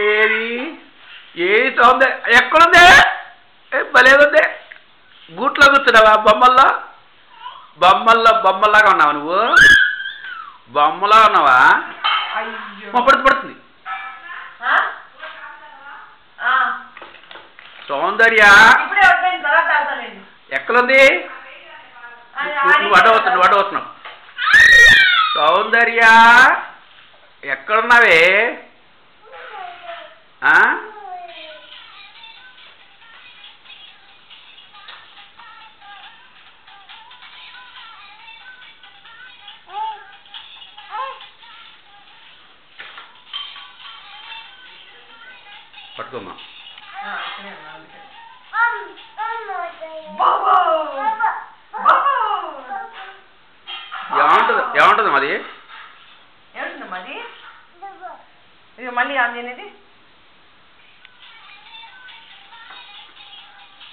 ఏది ఏది సౌందర్య ఎక్కడుంది? భలేదుంది. గూట్లో కూర్చున్నావా? బొమ్మల్లాగా ఉన్నావా నువ్వు? బొమ్మలా ఉన్నావా? పడుతుంది. సౌందర్య ఎక్కడుంది? నువ్వు అడ్డవస్తున్నావు. సౌందర్య ఎక్కడున్నావే? పట్టుకోమ్మా. ఏమంటుంది మాది? మళ్ళీ ఆంజనేది